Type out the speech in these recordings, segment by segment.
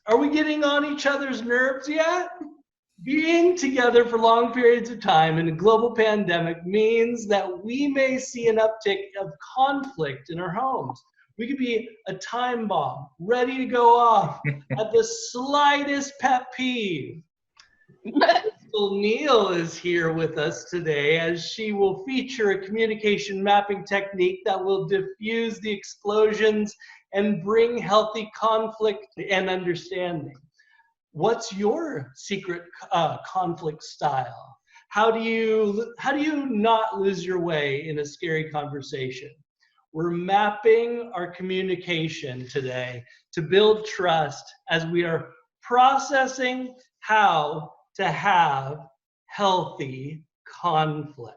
Are we getting on each other's nerves yet? Being together for long periods of time in a global pandemic means that we may see an uptick of conflict in our homes. We could be a time bomb, ready to go off at the slightest pet peeve. Crystal Neill is here with us today as she will feature a communication mapping technique that will diffuse the explosions and bring healthy conflict and understanding. What's your secret conflict style? How do you not lose your way in a scary conversation? We're mapping our communication today to build trust as we are processing how to have healthy conflict.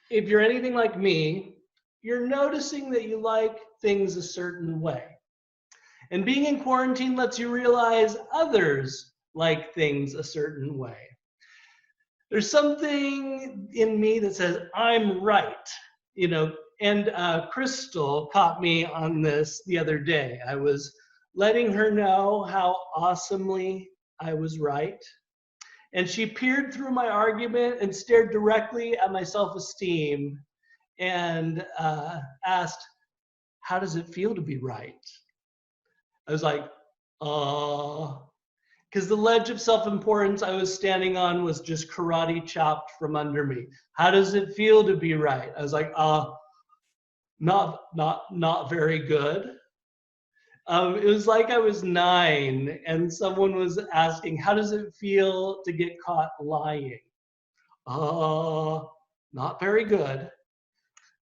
If you're anything like me, you're noticing that you like things a certain way. And being in quarantine lets you realize others like things a certain way. There's something in me that says, I'm right, and Crystal caught me on this the other day. I was letting her know how awesomely I was right. And she peered through my argument and stared directly at my self-esteem and asked, how does it feel to be right? I was like, because the ledge of self-importance I was standing on was just karate chopped from under me. How does it feel to be right? I was like, not very good. It was like I was 9 and someone was asking, how does it feel to get caught lying? Not very good.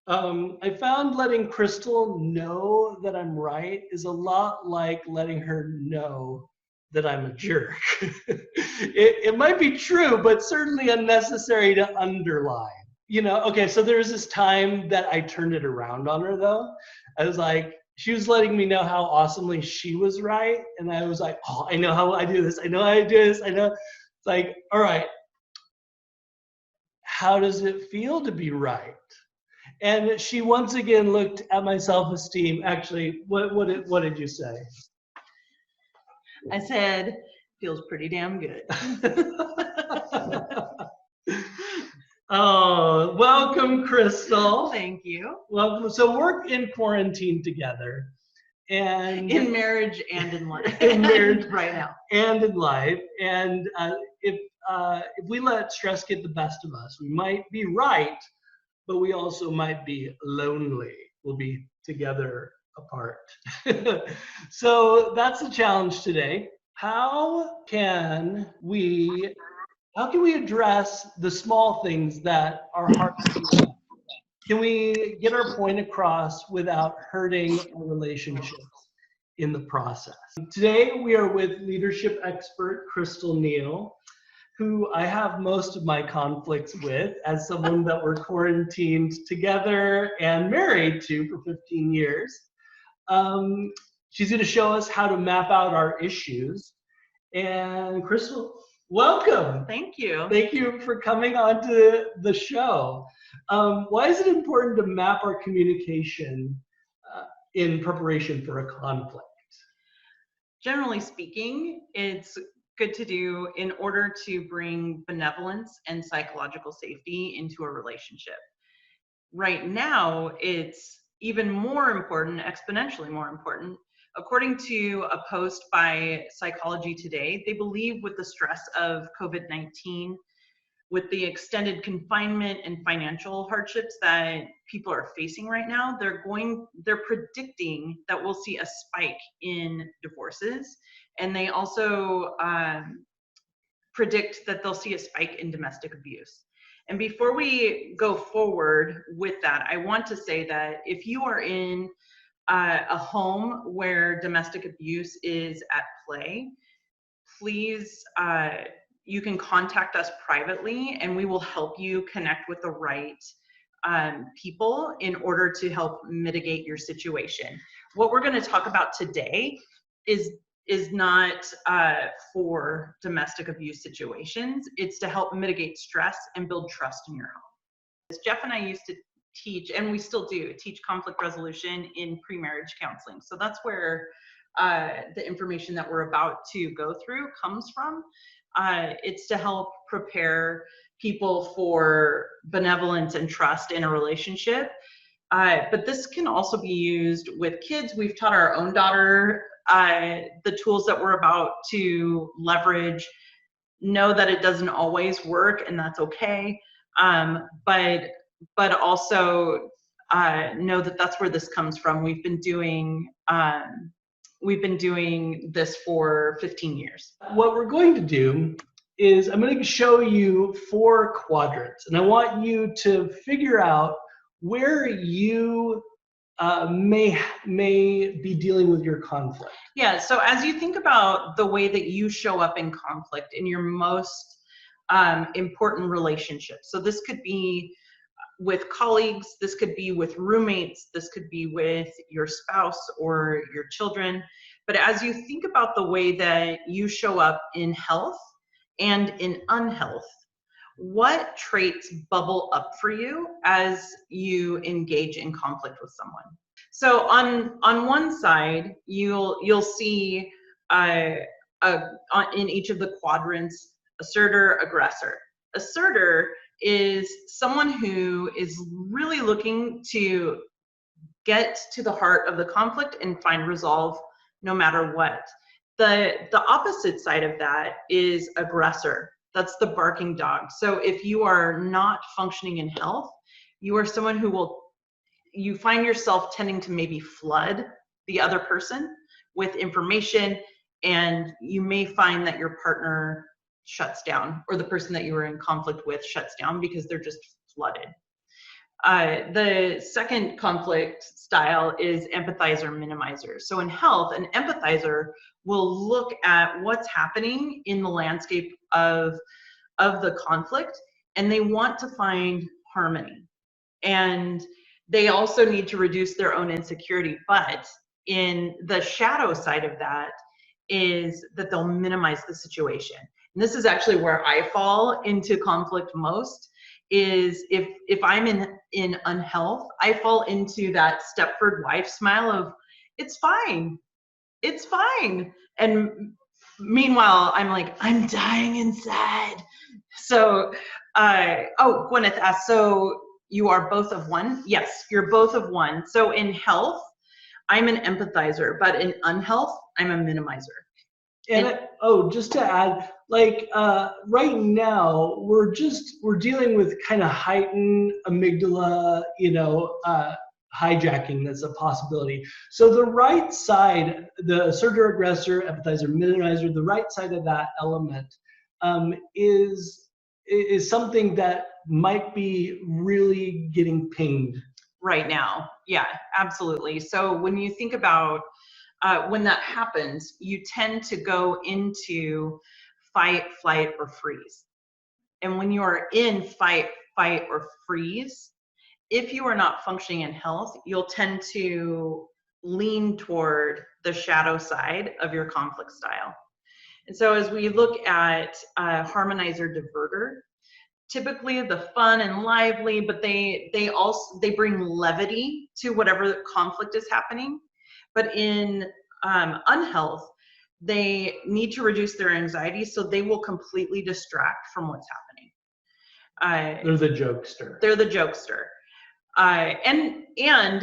I found letting Crystal know that I'm right is a lot like letting her know that I'm a jerk. It might be true, but certainly unnecessary to underline. Okay, so there's this time that I turned it around on her though. I was like, she was letting me know how awesomely she was right. And I was like, I know how I do this. I know how I do this. I know. It's like, all right, how does it feel to be right? And she once again looked at my self-esteem. Actually, what did you say? I said, feels pretty damn good. Oh, welcome, Crystal. Thank you. Welcome. So we're in quarantine together. And in marriage and in life. In marriage right now. And in life. And if we let stress get the best of us, we might be right, but we also might be lonely. We'll be together apart. So that's the challenge today. How can we address the small things that are hard to do? Can we get our point across without hurting our relationships in the process? Today we are with leadership expert Crystal Neill, who I have most of my conflicts with as someone that we're quarantined together and married to for 15 years. She's going to show us how to map out our issues. And Crystal, welcome. Thank you. Thank you for coming on to the show. Why is it important to map our communication in preparation for a conflict? Generally speaking, it's good to do in order to bring benevolence and psychological safety into a relationship. Right now, it's even more important, exponentially more important. According to a post by Psychology Today, they believe with the stress of COVID-19, with the extended confinement and financial hardships that people are facing right now, they're predicting that we'll see a spike in divorces. And they also predict that they'll see a spike in domestic abuse. And before we go forward with that, I want to say that if you are in a home where domestic abuse is at play, please, you can contact us privately and we will help you connect with the right people in order to help mitigate your situation. What we're going to talk about today is is not for domestic abuse situations. It's to help mitigate stress and build trust in your home. Jeff and I used to teach, and we still do, teach conflict resolution in pre-marriage counseling. So that's where the information that we're about to go through comes from. It's to help prepare people for benevolence and trust in a relationship. But this can also be used with kids. We've taught our own daughter the tools that we're about to leverage. Know that it doesn't always work, and that's okay. But also know that that's where this comes from. We've been doing this for 15 years. What we're going to do is I'm going to show you 4 quadrants, and I want you to figure out where you may be dealing with your conflict. Yeah, so as you think about the way that you show up in conflict in your most important relationships, so this could be with colleagues, this could be with roommates, this could be with your spouse or your children. But as you think about the way that you show up in health and in unhealth, what traits bubble up for you as you engage in conflict with someone? So on one side, you'll see in each of the quadrants, asserter, aggressor. Asserter is someone who is really looking to get to the heart of the conflict and find resolve no matter what. The opposite side of that is aggressor. That's the barking dog. So if you are not functioning in health, you are someone who you find yourself tending to maybe flood the other person with information, and you may find that your partner shuts down, or the person that you were in conflict with shuts down because they're just flooded. The second conflict style is empathizer, minimizer. So in health, an empathizer will look at what's happening in the landscape of the conflict, and they want to find harmony. And they also need to reduce their own insecurity. But in the shadow side of that is that they'll minimize the situation. And this is actually where I fall into conflict most, is if I'm in unhealth, I fall into that Stepford wife smile of, it's fine. It's fine. And meanwhile, I'm like, I'm dying inside. So, Gwyneth asked, so you are both of one? Yes, you're both of one. So in health, I'm an empathizer, but in unhealth, I'm a minimizer. And just to add, like right now, we're dealing with kind of heightened amygdala, hijacking that's a possibility. So the right side, the asserter, aggressor, empathizer, minimizer, the right side of that element is something that might be really getting pinged right now. Yeah, absolutely. So when you think about when that happens, you tend to go into fight, flight, or freeze. And when you are in fight, or freeze, if you are not functioning in health, you'll tend to lean toward the shadow side of your conflict style. And so as we look at harmonizer, diverter, typically the fun and lively, but they bring levity to whatever conflict is happening. But in unhealth, they need to reduce their anxiety, so they will completely distract from what's happening. They're the jokester. They're the jokester. And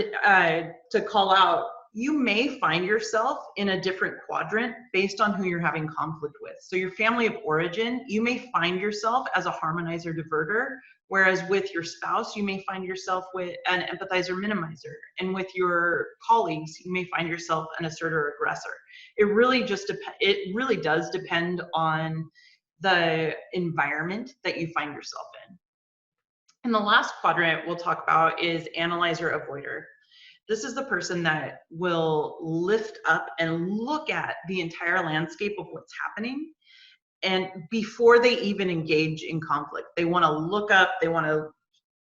to call out, you may find yourself in a different quadrant based on who you're having conflict with. So your family of origin, you may find yourself as a harmonizer, diverter, whereas with your spouse, you may find yourself with an empathizer, minimizer. And with your colleagues, you may find yourself an asserter, aggressor. It really does depend on the environment that you find yourself in. And the last quadrant we'll talk about is analyzer, avoider. This is the person that will lift up and look at the entire landscape of what's happening. And before they even engage in conflict, they want to look up, they want to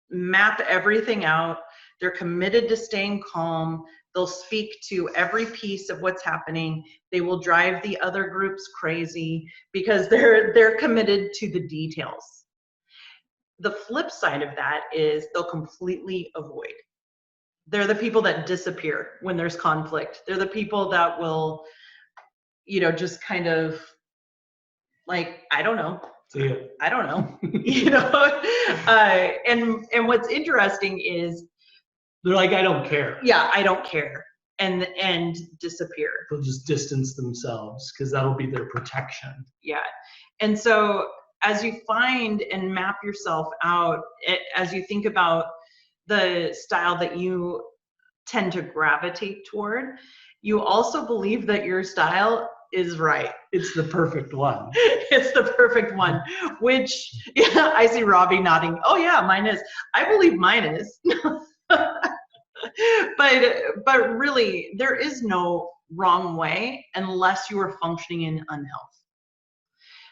map everything out. They're committed to staying calm. They'll speak to every piece of what's happening. They will drive the other groups crazy because they're committed to the details. The flip side of that is they'll completely avoid. They're the people that disappear when there's conflict. They're the people that will, just kind of like, I don't know. I don't know. And what's interesting is they're like, I don't care. Yeah, I don't care. And disappear. They'll just distance themselves because that'll be their protection. Yeah. And so as you find and map yourself out, as you think about the style that you tend to gravitate toward, you also believe that your style is right. It's the perfect one. It's the perfect one, which I see Robbie nodding. Oh yeah, mine is. I believe mine is. But really, there is no wrong way unless you are functioning in unhealth.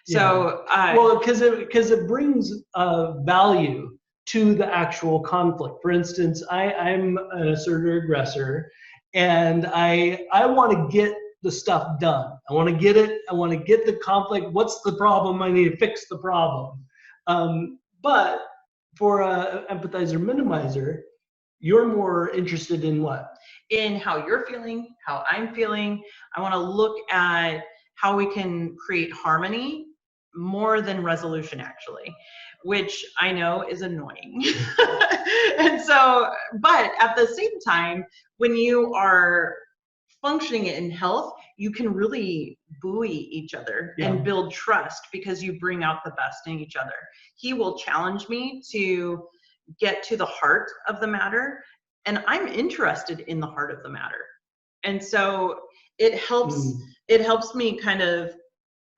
So well, because it brings value to the actual conflict. For instance, I'm an asserter aggressor, and I want to get the stuff done. I want to get it. I want to get the conflict. What's the problem? I need to fix the problem. But for an empathizer minimizer, you're more interested in what? In how you're feeling, how I'm feeling. I want to look at how we can create harmony more than resolution, actually, which I know is annoying. And so, but at the same time, when you are functioning in health, you can really buoy each other and build trust because you bring out the best in each other. He will challenge me to get to the heart of the matter, and I'm interested in the heart of the matter. And so it helps me kind of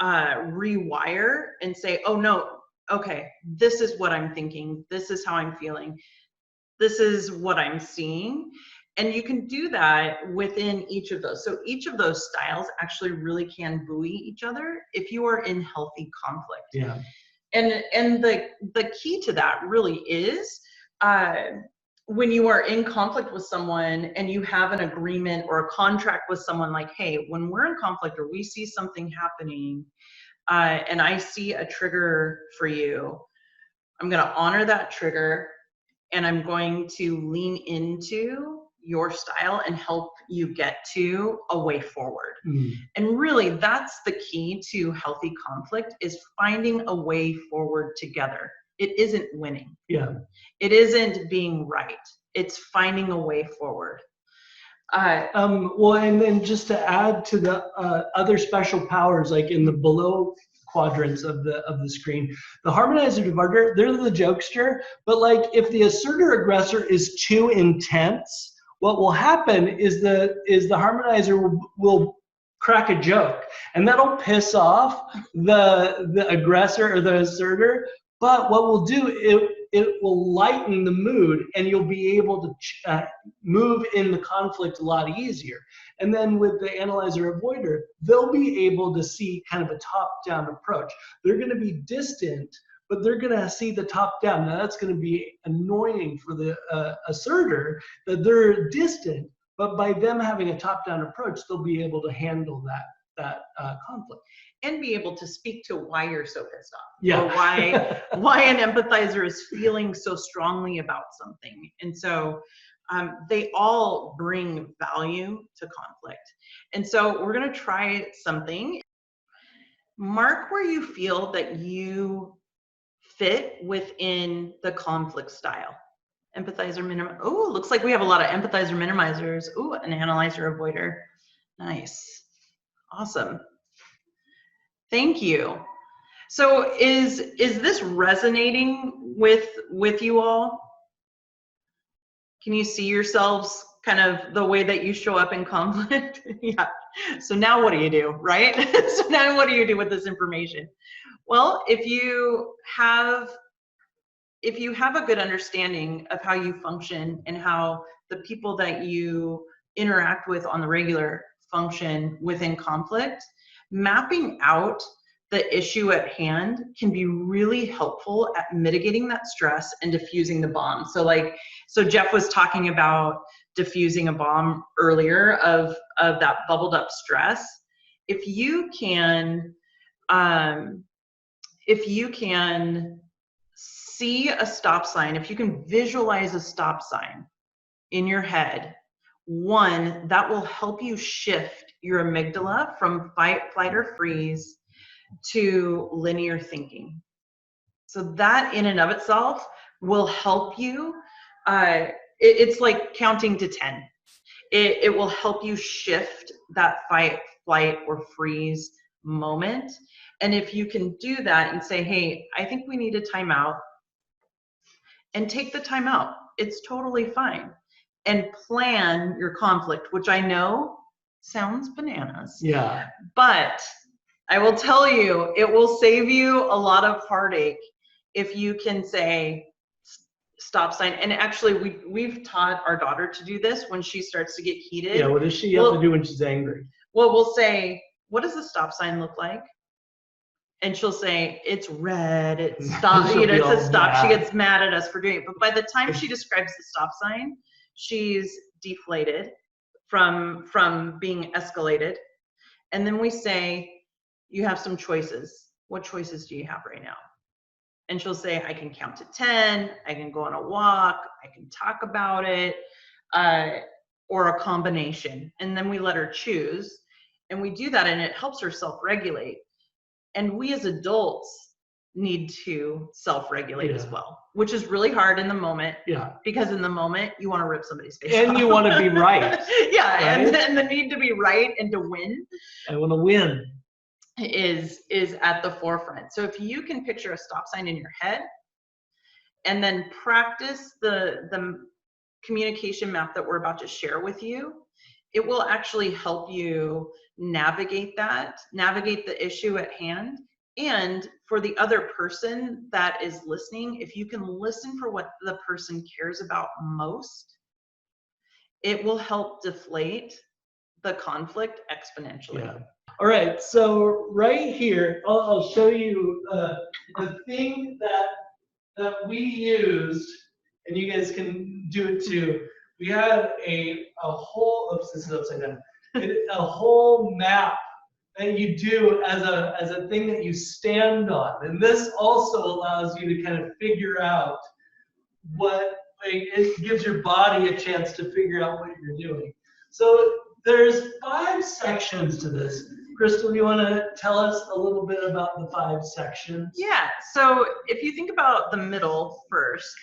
rewire and say, oh no, okay, this is what I'm thinking, this is how I'm feeling, this is what I'm seeing. And you can do that within each of those. So each of those styles actually really can buoy each other if you are in healthy conflict. Yeah. And the key to that really is when you are in conflict with someone and you have an agreement or a contract with someone, like, hey, when we're in conflict or we see something happening and I see a trigger for you, I'm going to honor that trigger and I'm going to lean into your style and help you get to a way forward. And really, that's the key to healthy conflict, is finding a way forward together. It isn't winning. Yeah. It isn't being right. It's finding a way forward. Well, and then just to add to the other special powers, like in the below quadrants of the screen, the harmonizer divider, they're the jokester, but like if the asserter aggressor is too intense, what will happen is the harmonizer will crack a joke, and that'll piss off the aggressor or the asserter. But what we'll do, it will lighten the mood, and you'll be able to move in the conflict a lot easier. And then with the analyzer avoider, they'll be able to see kind of a top-down approach. They're going to be distant, but they're going to see the top-down. Now that's going to be annoying for the asserter that they're distant, but by them having a top-down approach, they'll be able to handle that conflict. And be able to speak to why you're so pissed off. Yeah. Or why an empathizer is feeling so strongly about something. And so they all bring value to conflict. And so we're going to try something. Mark where you feel that you fit within the conflict style. Empathizer minimizer. Oh, looks like we have a lot of empathizer minimizers. Oh, an analyzer avoider. Nice. Awesome. Thank you. So is this resonating with you all? Can you see yourselves kind of the way that you show up in conflict? Yeah. So now what do you do, right? So now what do you do with this information? Well, if you have a good understanding of how you function and how the people that you interact with on the regular function within conflict, mapping out the issue at hand can be really helpful at mitigating that stress and diffusing the bomb. So Jeff was talking about diffusing a bomb earlier of that bubbled up stress. If you can see a stop sign, if you can visualize a stop sign in your head, one, that will help you shift your amygdala from fight, flight, or freeze to linear thinking. So that in and of itself will help you. It's like counting to 10. It will help you shift that fight, flight, or freeze moment. And if you can do that and say, hey, I think we need a timeout, and take the time out, it's totally fine. And plan your conflict, which I know sounds bananas. Yeah. But I will tell you, it will save you a lot of heartache if you can say stop sign. And actually, we've taught our daughter to do this when she starts to get heated. Yeah, what does she have to do when she's angry? Well, we'll say, what does the stop sign look like? And she'll say, it's red, it stops, you know, it says stop. She gets mad at us for doing it. But by the time she describes the stop sign, she's deflated from being escalated. And then we say, you have some choices. What choices do you have right now? And she'll say, I can count to 10, I can go on a walk, I can talk about it, or a combination. And then we let her choose. And we do that, and it helps her self-regulate. And we as adults need to self-regulate as well, which is really hard in the moment. Yeah. Because in the moment, you want to rip somebody's face off. And you want to be right. Yeah, right? And the need to be right and to win. I want to win. Is at the forefront. So if you can picture a stop sign in your head and then practice the communication map that we're about to share with you, it will actually help you navigate the issue at hand. And for the other person that is listening, if you can listen for what the person cares about most, it will help deflate the conflict exponentially. Yeah. All right, so right here, I'll show you the thing that we used, and you guys can do it too. We had a whole, oops, this is upside down, a whole map that you do as a thing that you stand on. And this also allows you to kind of figure out it gives your body a chance to figure out what you're doing. So there's 5 sections to this. Crystal, do you want to tell us a little bit about the 5 sections? Yeah, so if you think about the middle first,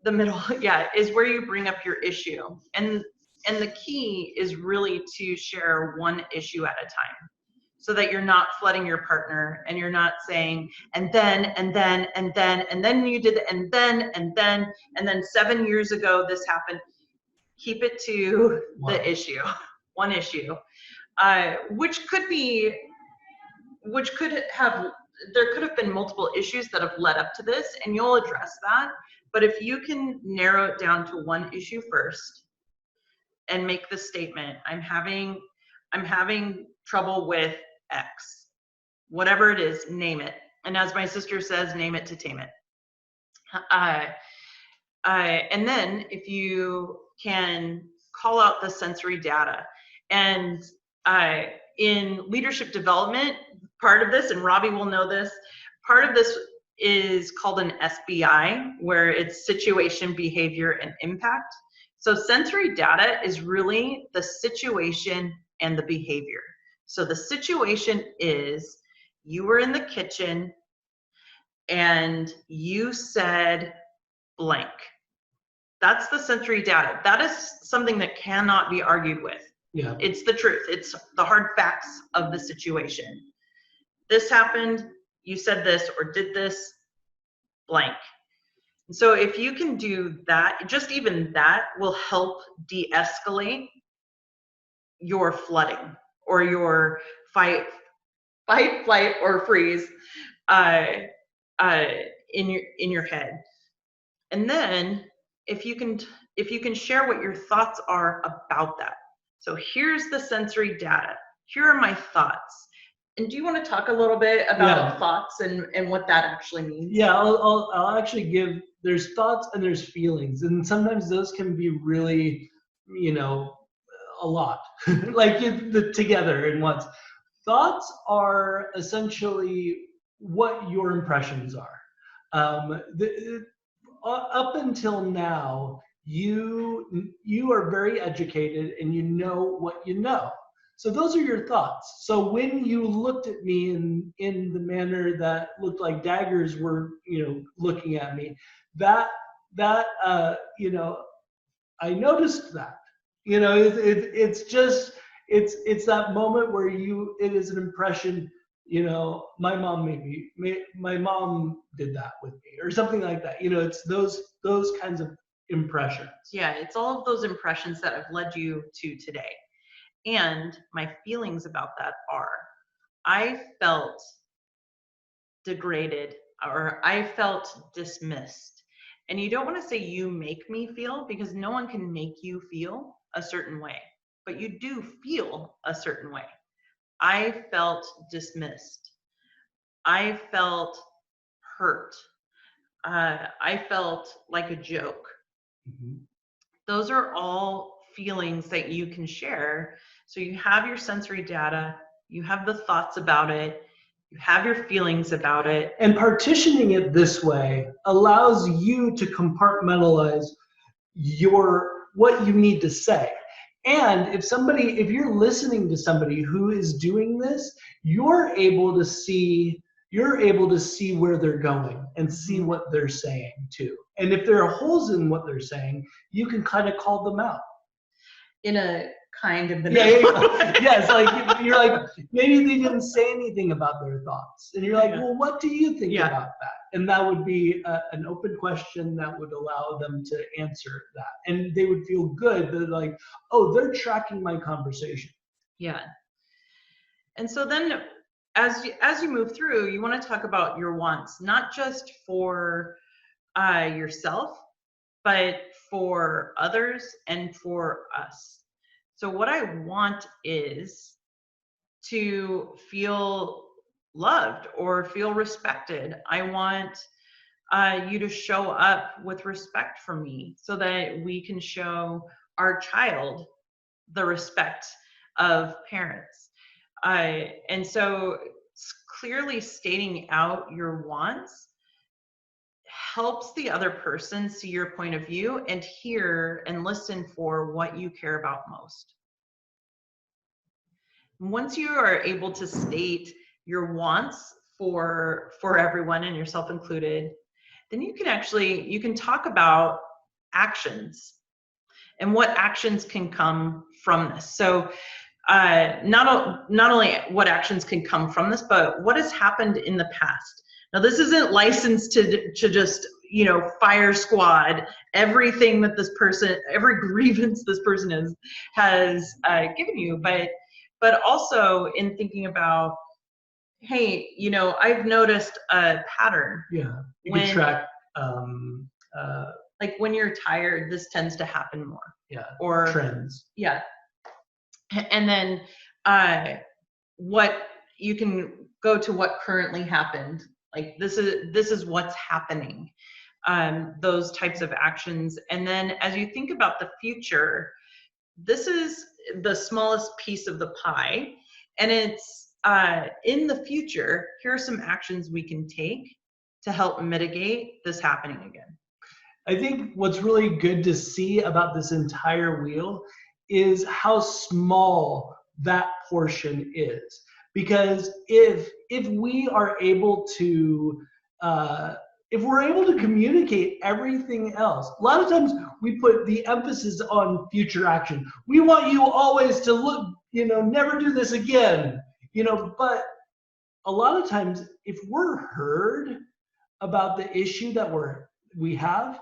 the middle, yeah, is where you bring up your issue. And the key is really to share one issue at a time, so that you're not flooding your partner and you're not saying, and then you did it, and then 7 years ago this happened. Keep it to the issue, one issue, there could have been multiple issues that have led up to this, and you'll address that. But if you can narrow it down to one issue first and make the statement, I'm having trouble with X, whatever it is, name it. And as my sister says, name it to tame it. And then if you can call out the sensory data. And in leadership development, part of this, and Robbie will know this, part of this is called an SBI, where it's situation, behavior, and impact. So sensory data is really the situation and the behavior. So the situation is, you were in the kitchen and you said blank. That's the sensory data. That is something that cannot be argued with. Yeah. It's the truth. It's the hard facts of the situation. This happened, you said this or did this, blank. So if you can do that, just even that will help de-escalate your flooding or your fight, flight, or freeze in your head. And then if you can share what your thoughts are about that. So here's the sensory data. Here are my thoughts. And do you want to talk a little bit about thoughts and what that actually means? Yeah, I'll actually give there's thoughts and there's feelings, and sometimes those can be really, a lot, like together in once. Thoughts are essentially what your impressions are. Up until now, you are very educated and you know what you know. So those are your thoughts. So when you looked at me in the manner that looked like daggers were, looking at me, that I noticed that. It's just it's that moment where it is an impression. My mom did that with me, or something like that. It's those kinds of impressions. Yeah, it's all of those impressions that have led you to today. And my feelings about that are, I felt degraded, or I felt dismissed. And you don't want to say you make me feel, because no one can make you feel a certain way, but you do feel a certain way. I felt dismissed. I felt hurt. I felt like a joke. Mm-hmm. Those are all feelings that you can share. So you have your sensory data, you have the thoughts about it, you have your feelings about it. And partitioning it this way allows you to compartmentalize what you need to say. And if you're listening to somebody who is doing this, you're able to see where they're going and see what they're saying too. And if there are holes in what they're saying, you can kind of call them out. In a kind of yes, like you're like, maybe they didn't say anything about their thoughts, and you're like, well, what do you think about that? And that would be an open question that would allow them to answer that, and they would feel good that, like, oh, they're tracking my conversation. Yeah. And so then as you move through, you want to talk about your wants, not just for yourself, but for others and for us. So what I want is to feel loved or feel respected. I want you to show up with respect for me, so that we can show our child the respect of parents. And so clearly stating out your wants helps the other person see your point of view and hear and listen for what you care about most. Once you are able to state your wants for everyone, and yourself included, then you can talk about actions and what actions can come from this. So not only what actions can come from this, but what has happened in the past. Now, this isn't licensed to just, fire squad everything that this person, every grievance this person has given you, but also in thinking about, hey, I've noticed a pattern. Yeah, you can track. Like when you're tired, this tends to happen more. Yeah. Or trends. Yeah. And then what you can go to what currently happened. Like this is what's happening. Those types of actions. And then as you think about the future, this is the smallest piece of the pie. And it's in the future, here are some actions we can take to help mitigate this happening again. I think what's really good to see about this entire wheel is how small that portion is. Because if we are able to communicate everything else, a lot of times we put the emphasis on future action. We want you always to look, never do this again, but a lot of times if we're heard about the issue that we have,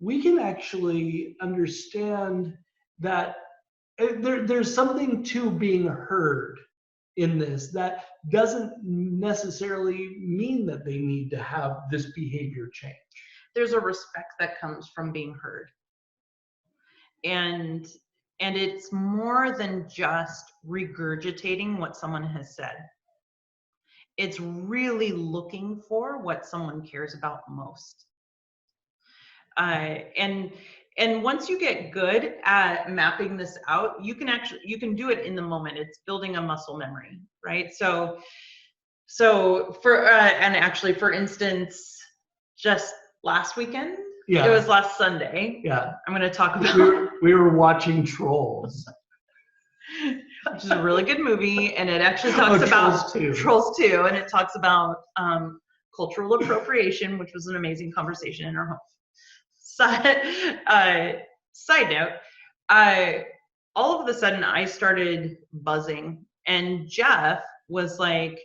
we can actually understand that there's something to being heard in this that doesn't necessarily mean that they need to have this behavior change. There's a respect that comes from being heard. And it's more than just regurgitating what someone has said. It's really looking for what someone cares about most. And once you get good at mapping this out, you can do it in the moment. It's building a muscle memory, right? So for instance, just last weekend, it was last Sunday. Yeah. I'm going to talk about. We were watching Trolls, which is a really good movie, and it actually talks about Trolls 2, and it talks about cultural appropriation, which was an amazing conversation in our home. Side note, all of a sudden I started buzzing, and Jeff was like,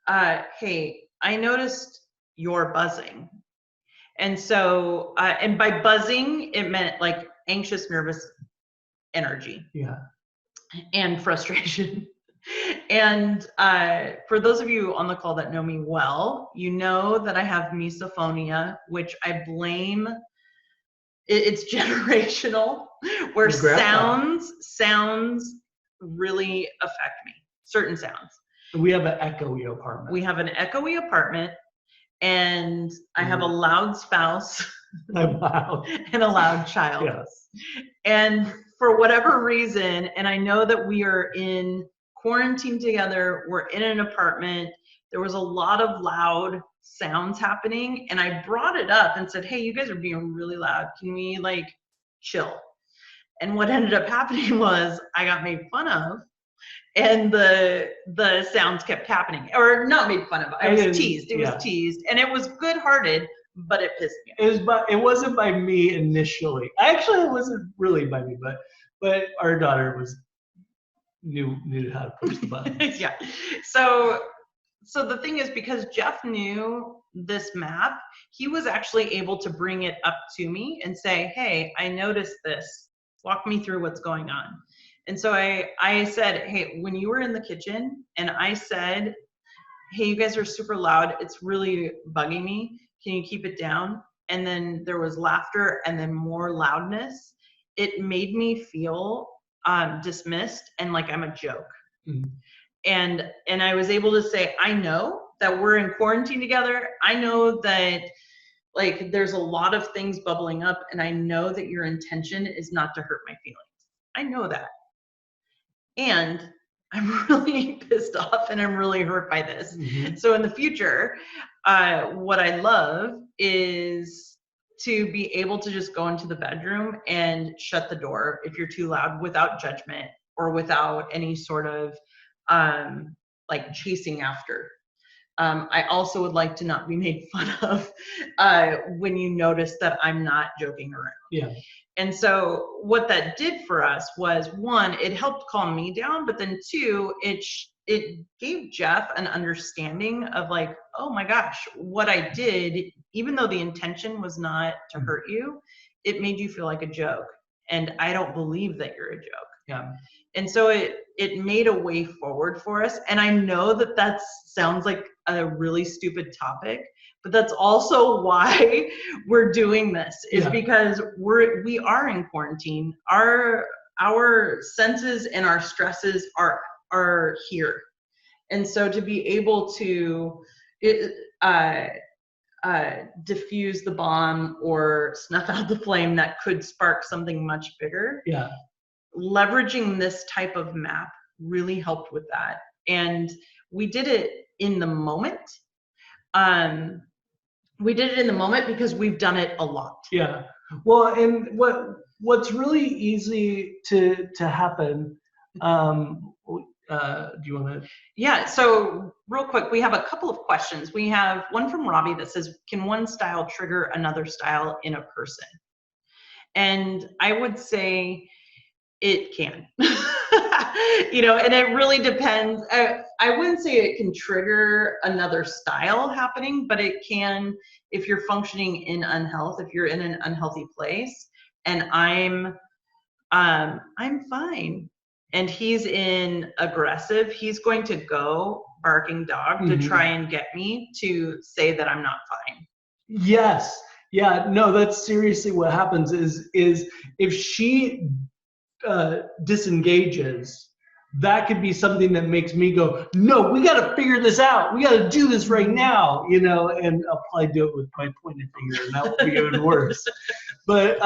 hey, I noticed you're buzzing. And so, and by buzzing, it meant like anxious, nervous energy. Yeah. And frustration. And for those of you on the call that know me well, you know that I have misophonia, which I blame, it's generational, where sounds really affect me, certain sounds. We have an echoey apartment. We have an echoey apartment, and I have a loud spouse I'm loud. and a loud child. Yes. And for whatever reason, and I know that we are in quarantine together, we're in an apartment, there was a lot of loud sounds happening, and I brought it up and said, hey, you guys are being really loud. Can we like chill? And what ended up happening was I got made fun of, and the sounds kept happening, or not made fun of. I was teased. It was teased, and it was good-hearted, but it pissed me off. It wasn't by me initially. Actually, it wasn't really by me, but our daughter knew how to push the button. Yeah. So the thing is, because Jeff knew this map, he was actually able to bring it up to me and say, hey, I noticed this. Walk me through what's going on. And so I said, hey, when you were in the kitchen and I said, hey, you guys are super loud, it's really bugging me, can you keep it down? And then there was laughter and then more loudness. It made me feel dismissed and like I'm a joke. Mm-hmm. And I was able to say, I know that we're in quarantine together. I know that like there's a lot of things bubbling up, and I know that your intention is not to hurt my feelings. I know that. And I'm really pissed off and I'm really hurt by this. Mm-hmm. So in the future, what I love is to be able to just go into the bedroom and shut the door if you're too loud, without judgment or without any sort of like chasing after. I also would like to not be made fun of when you notice that I'm not joking around. Yeah. And so what that did for us was, one, it helped calm me down, but then two, it gave Jeff an understanding of like, oh my gosh, what I did, even though the intention was not to hurt you, it made you feel like a joke. And I don't believe that you're a joke. Yeah. And so it made a way forward for us. And I know that sounds like a really stupid topic, but that's also why we're doing this, is because we are in quarantine. Our senses and our stresses are here. And so to be able to diffuse the bomb or snuff out the flame that could spark something much bigger. Yeah. Leveraging this type of map really helped with that. And we did it in the moment. We did it in the moment because we've done it a lot. Yeah. Well, and what's really easy to happen, do you want to? Yeah, so real quick, we have a couple of questions. We have one from Robbie that says, can one style trigger another style in a person? And I would say it can. And it really depends. I wouldn't say it can trigger another style happening, but it can, if you're functioning in unhealth, if you're in an unhealthy place and I'm fine and he's in aggressive, he's going to go barking dog to try and get me to say that I'm not fine. Yes. Yeah, no, that's seriously what happens is if she disengages, that could be something that makes me go, no, we got to figure this out. We got to do this right now, and I'll probably do it with my pointed finger, and that will be even worse. But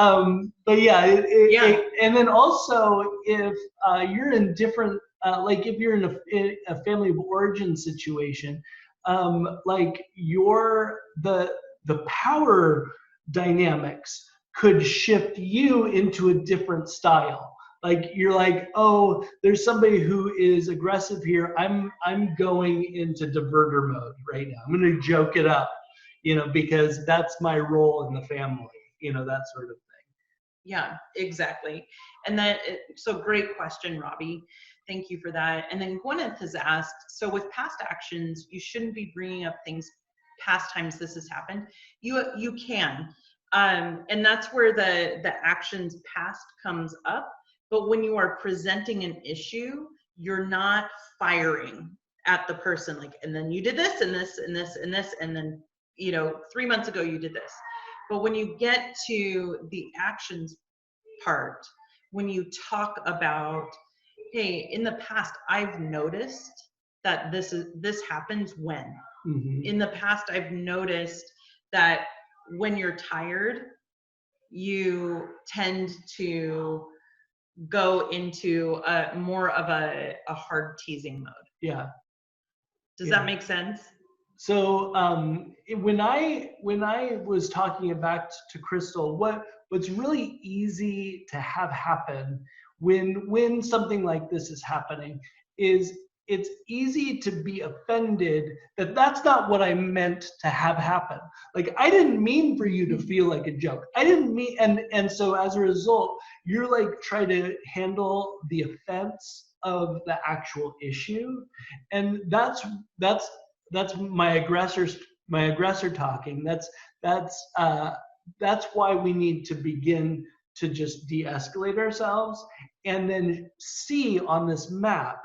yeah, and then also if you're in different, like if you're in a family of origin situation, like the power dynamics could shift you into a different style. Like you're like, oh, there's somebody who is aggressive here. I'm going into diverter mode right now. I'm going to joke it up, because that's my role in the family, that sort of thing. Yeah, exactly. And so great question, Robbie. Thank you for that. And then Gwyneth has asked, so with past actions, you shouldn't be bringing up things past times this has happened. You can, and that's where the actions past comes up. But when you are presenting an issue, you're not firing at the person like, and then you did this and this and this and this, and then 3 months ago you did this. But when you get to the actions part, when you talk about, hey, in the past I've noticed that this happens when. Mm-hmm. In the past I've noticed that when you're tired, you tend to go into more of a hard teasing mode. Yeah. Does that make sense? So when I was talking back to Crystal, what's really easy to have happen when something like this is happening is it's easy to be offended that that's not what I meant to have happen. Like, I didn't mean for you to feel like a joke. I didn't mean, and so as a result, you're like trying to handle the offense of the actual issue. And that's my aggressor talking. That's why we need to begin to just de-escalate ourselves and then see on this map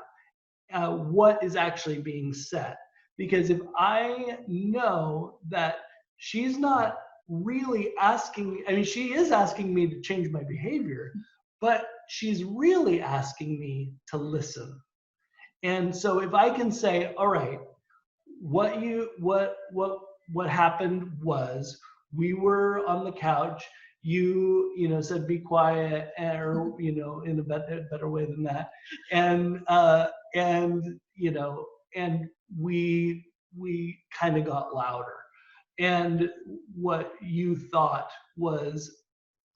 what is actually being said. Because if I know that she's not really asking, I mean, she is asking me to change my behavior, but she's really asking me to listen. And so if I can say, all right, what happened was we were on the couch, you said be quiet, or in a better way than that, and we kind of got louder, and what you thought was,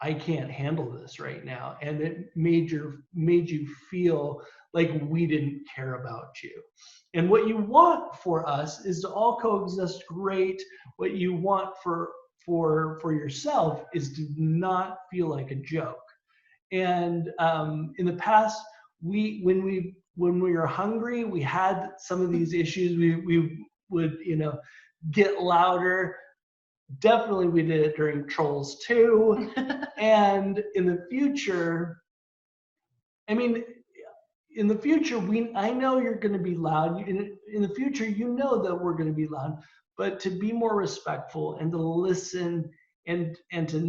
I can't handle this right now, and it made you feel like we didn't care about you. And what you want for us is to all coexist great. What you want for yourself is to not feel like a joke. And in the past, when we were hungry, we had some of these issues. We would get louder. Definitely we did it during Trolls 2. And in the future, I know you're going to be loud. In the future, that we're going to be loud, but to be more respectful and to listen and to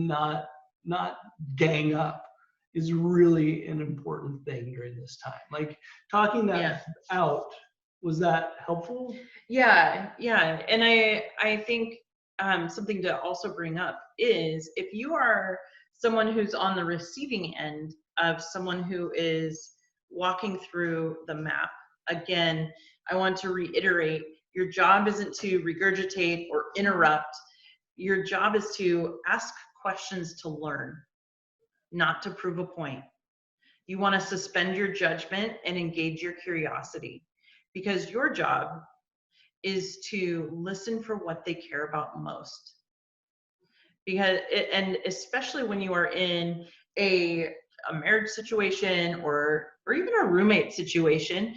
not gang up is really an important thing during this time. Like, talking that out, was that helpful? Yeah. And I think something to also bring up is, if you are someone who's on the receiving end of someone who is walking through the map, again, I want to reiterate, your job isn't to regurgitate or interrupt. Your job is to ask questions to learn, not to prove a point. You want to suspend your judgment and engage your curiosity, because your job is to listen for what they care about most. And especially when you are in a marriage situation or even a roommate situation,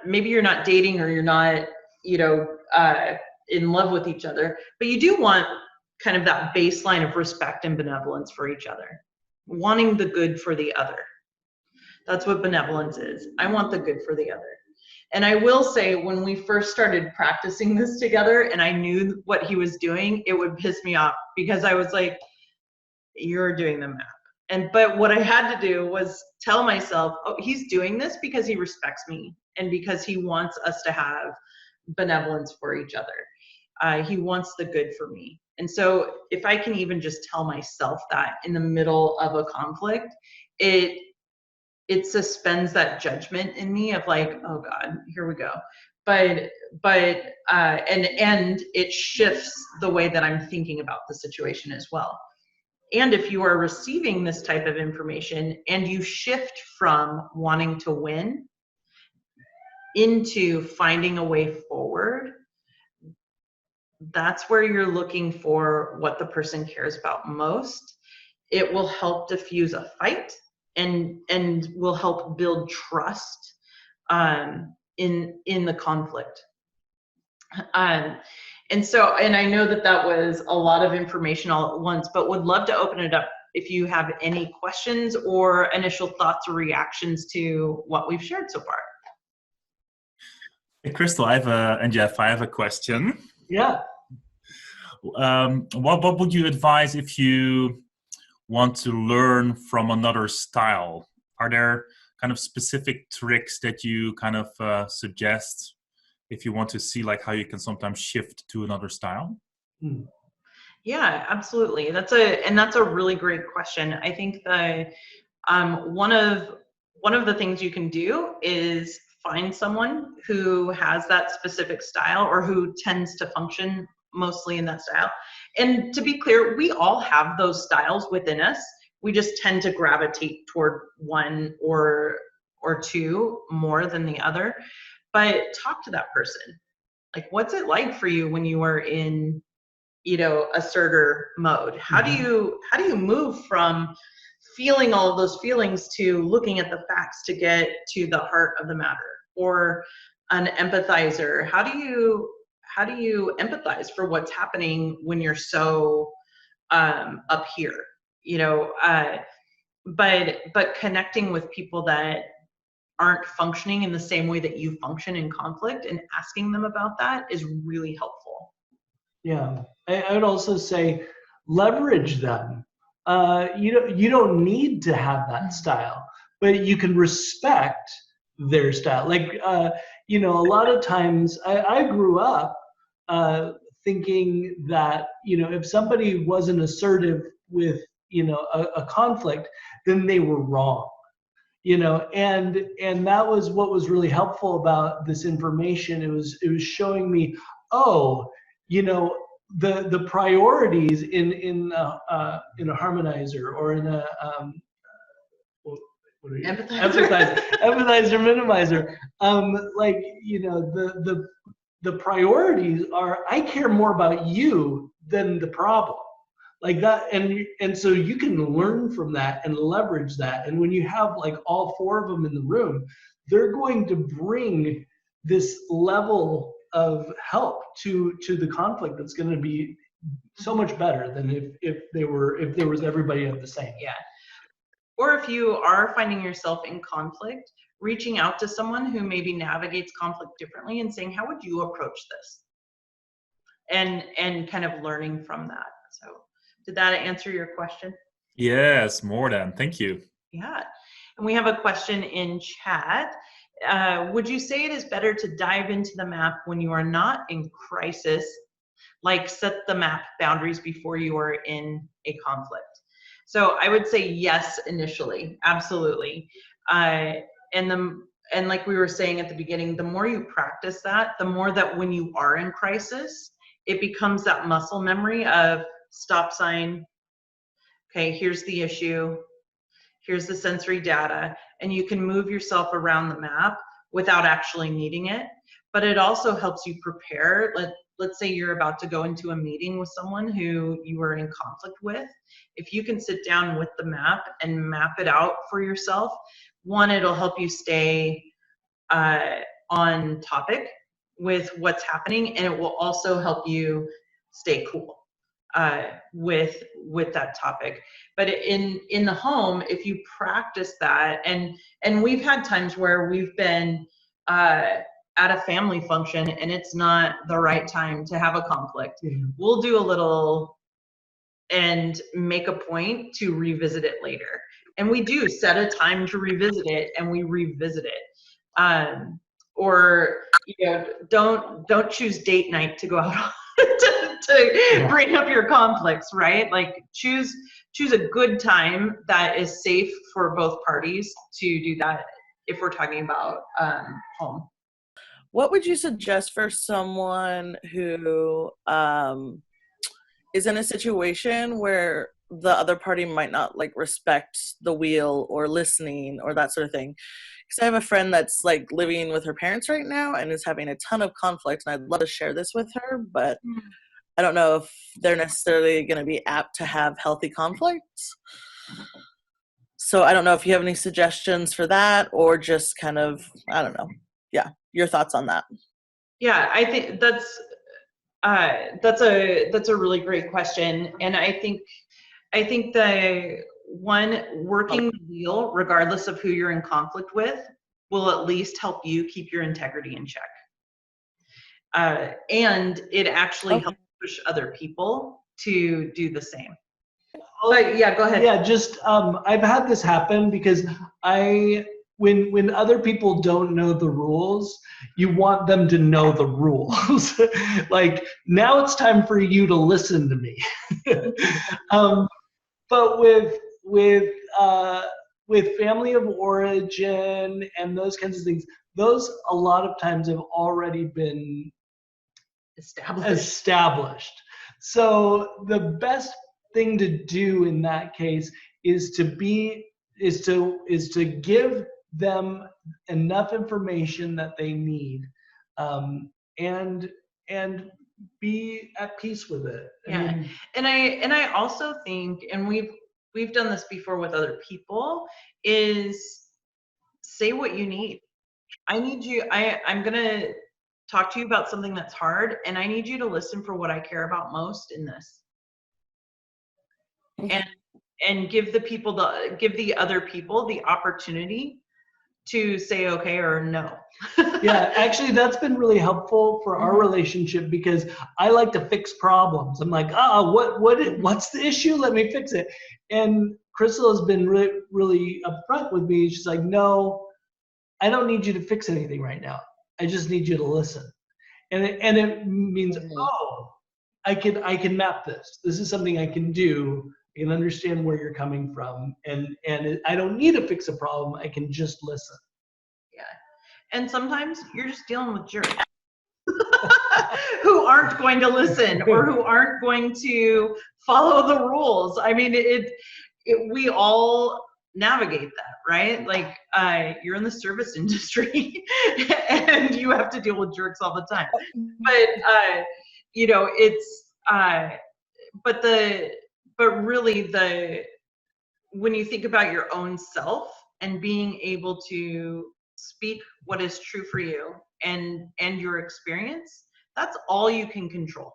maybe you're not dating, or you're not in love with each other, but you do want kind of that baseline of respect and benevolence for each other, wanting the good for the other. That's what benevolence is. I want the good for the other. And I will say, when we first started practicing this together and I knew what he was doing, it would piss me off, because I was like, you're doing the map. But what I had to do was tell myself, oh, he's doing this because he respects me and because he wants us to have benevolence for each other. He wants the good for me. And so if I can even just tell myself that in the middle of a conflict, it suspends that judgment in me of like, oh God, here we go. And it shifts the way that I'm thinking about the situation as well. And if you are receiving this type of information and you shift from wanting to win into finding a way forward, that's where you're looking for what the person cares about most. It will help diffuse a fight and will help build trust in the conflict. And I know that was a lot of information all at once, but would love to open it up if you have any questions or initial thoughts or reactions to what we've shared so far. Hey, Crystal, and Jeff, I have a question. Yeah. What would you advise if you want to learn from another style? Are there kind of specific tricks that you kind of suggest if you want to see like how you can sometimes shift to another style? Yeah, absolutely. That's a really great question. I think that one of the things you can do is find someone who has that specific style or who tends to function mostly in that style. And to be clear, we all have those styles within us. We just tend to gravitate toward one or two more than the other. But talk to that person. Like, what's it like for you when you are in, a Serdar mode? How do you move from feeling all of those feelings to looking at the facts to get to the heart of the matter? Or an empathizer, how do you empathize for what's happening when you're so up here? But connecting with people that aren't functioning in the same way that you function in conflict and asking them about that is really helpful. Yeah, I would also say leverage them. You don't need to have that style, but you can respect their style. Like, a lot of times I grew up thinking that, if somebody wasn't assertive with, a conflict, then they were wrong. And that was what was really helpful about this information. It was showing me, the priorities in a harmonizer or in a empathizer, minimizer. The priorities are, I care more about you than the problem. Like that, and so you can learn from that and leverage that. And when you have like all four of them in the room, they're going to bring this level of help to the conflict that's going to be so much better than if there was everybody at the same. Yeah. Or if you are finding yourself in conflict, reaching out to someone who maybe navigates conflict differently and saying, how would you approach this? And kind of learning from that. So did that answer your question? Yes, more than. Thank you. Yeah. And we have a question in chat. Would you say it is better to dive into the map when you are not in crisis, like set the map boundaries before you are in a conflict? So I would say yes initially, absolutely. And like we were saying at the beginning, the more you practice that, the more that when you are in crisis, it becomes that muscle memory of stop sign. Okay, here's the issue. Here's the sensory data. And you can move yourself around the map without actually needing it. But it also helps you prepare. Let's say you're about to go into a meeting with someone who you are in conflict with. If you can sit down with the map and map it out for yourself, one, it'll help you stay on topic with what's happening, and it will also help you stay cool with that topic. But in the home, if you practice that, and we've had times where we've been at a family function and it's not the right time to have a conflict. Mm-hmm. We'll do a little and make a point to revisit it later. And we do set a time to revisit it, and we revisit it. Or, you know, don't choose date night to go out to bring up your conflicts, right? Like choose a good time that is safe for both parties to do that if we're talking about home. What would you suggest for someone who is in a situation where the other party might not like respect the wheel or listening or that sort of thing? Because I have a friend that's like living with her parents right now and is having a ton of conflict, and I'd love to share this with her, but I don't know if they're necessarily going to be apt to have healthy conflicts. So I don't know if you have any suggestions for that, or just kind of, I don't know. Yeah, your thoughts on that. Yeah, I think that's a really great question, and I think the one, working the wheel, regardless of who you're in conflict with, will at least help you keep your integrity in check, and it actually helps push other people to do the same. But yeah, go ahead. Yeah, just I've had this happen because when other people don't know the rules, you want them to know the rules. Like, now it's time for you to listen to me. But with family of origin and those kinds of things, those a lot of times have already been established. So the best thing to do in that case is to give them enough information that they need, and be at peace with it. Yeah, and I also think, and we've done this before with other people, is say what you need. I need you. I'm gonna talk to you about something that's hard, and I need you to listen for what I care about most in this. And give the other people the opportunity to say okay or no. Yeah, actually that's been really helpful for our relationship, because I like to fix problems. I'm like, what's the issue? Let me fix it. And Crystal has been really upfront with me. She's like, no, I don't need you to fix anything right now. I just need you to listen. And it means, I can map this. This is something I can do. I can understand where you're coming from, and I don't need to fix a problem. I can just listen. Yeah, and sometimes you're just dealing with jerks who aren't going to listen or who aren't going to follow the rules. I mean, we all navigate that, right? Like, you're in the service industry and you have to deal with jerks all the time. But you know, it's but really when you think about your own self and being able to speak what is true for you and your experience, that's all you can control.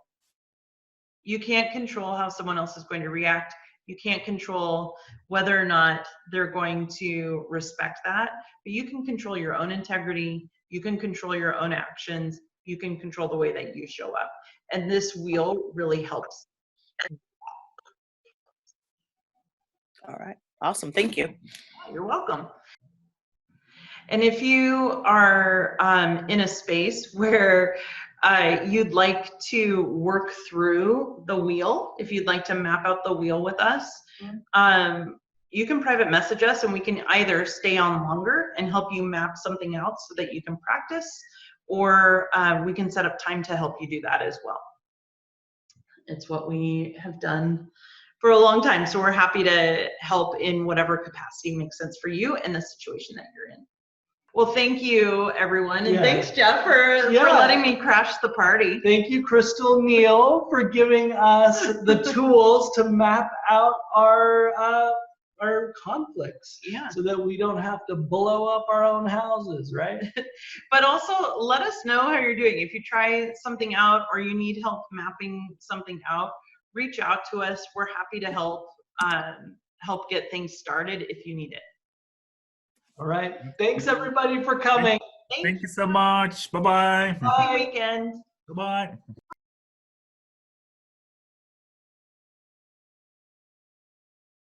You can't control how someone else is going to react. You can't control whether or not they're going to respect that, but you can control your own integrity. You can control your own actions. You can control the way that you show up. And this wheel really helps. All right. Awesome. Thank you. You're welcome. And if you are in a space where you'd like to work through the wheel, if you'd like to map out the wheel with us, you can private message us, and we can either stay on longer and help you map something out so that you can practice, or we can set up time to help you do that as well. It's what we have done for a long time, so we're happy to help in whatever capacity makes sense for you and the situation that you're in. Well, thank you, everyone, and thanks, Jeff, for letting me crash the party. Thank you, Crystal Neill, for giving us the tools to map out our conflicts, so that we don't have to blow up our own houses, right? But also, let us know how you're doing. If you try something out or you need help mapping something out, reach out to us. We're happy to help get things started if you need it. All right. Thanks, everybody, for coming. Thank you so much. Bye-bye. Happy weekend. Bye-bye.